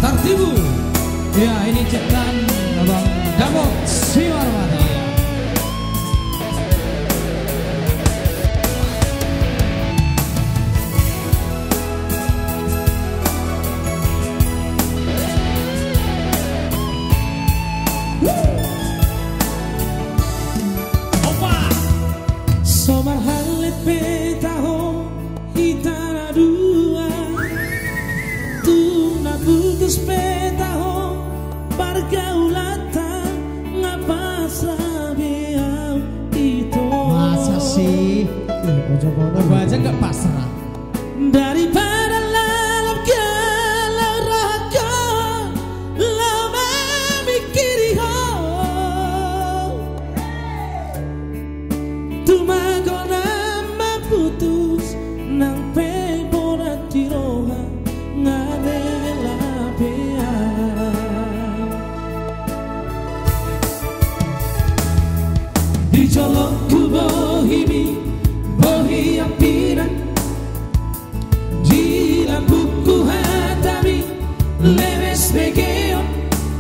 Tartibu. Ya, ini ciptaan Abang Damok Siwarwati. Somar halit petaho hitara dua tuna putus petaho pergaulatan ngapa sabiau itu Masa sih? Aku aja nggak pasrah. daripada lalap galau raga lama mikiri ho tumagona maputus nang pebora tiroha ngadela pea di jolok kubohimi bohi apiran di lampuku hatami lemes begeo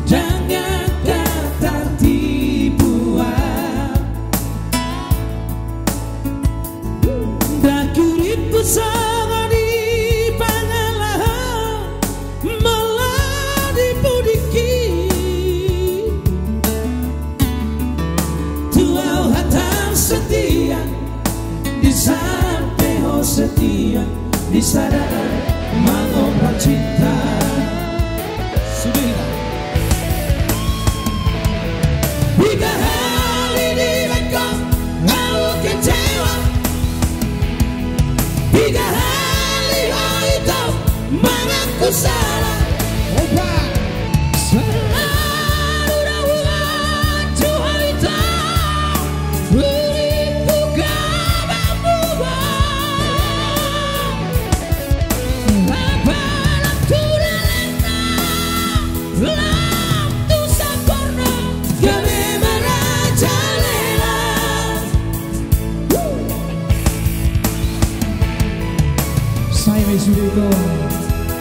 jangan kata tipuan dakuripu sama di pangalahan malah dipudiki tuau hatam setia di sampai setia di sana mengobrak cinta sudah tiga hari di Bangkok aku kecewa tiga hari itu mengaku salah selalu rawat Tuhan itu beriku kabarmu Saya Wisudo,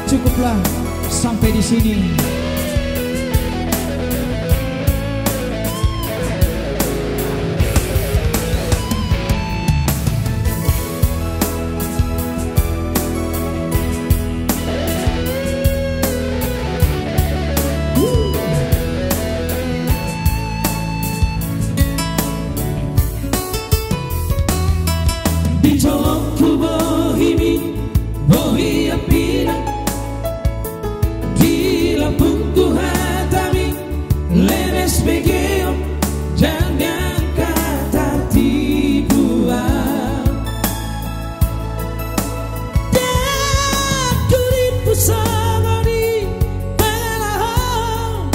cukuplah sampai di sini. Di jolokku bohimi bohi apiran di lampuku hatami lemes begeo jangan kata tipuan dakuripu sama di pangalahan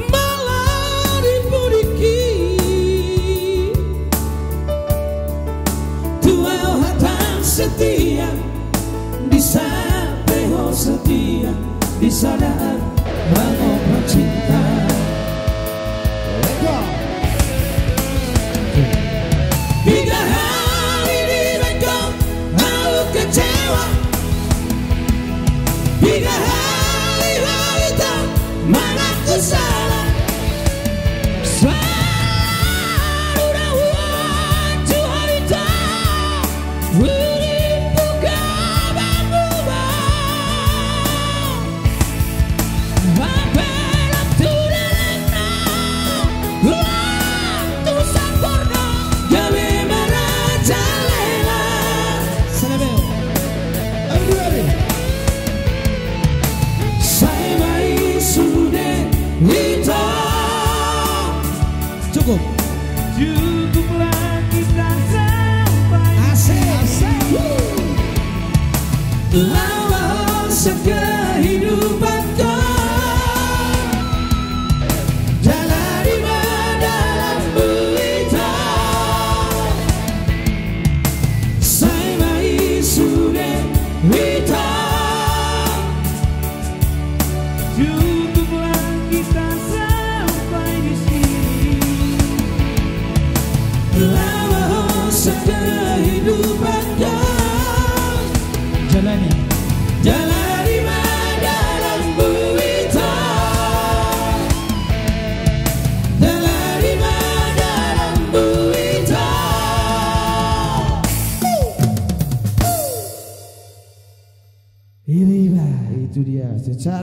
malah dipudiki tuau hatam setia di sampai setia di sadar mengobrak cinta tiga hari di Bangkok aku kecewa tiga hari itu mengaku salah selalu rawat Tuhan itu beriku kabarmu Cukup. Cukuplah kita sampai Asik. lawan kehidupan kau jalani dalam berita saya mai sudah wita cukuplah kita sampai di sini lawan kehidupan kau Jalani. jalani dalam berita Ini itu dia secara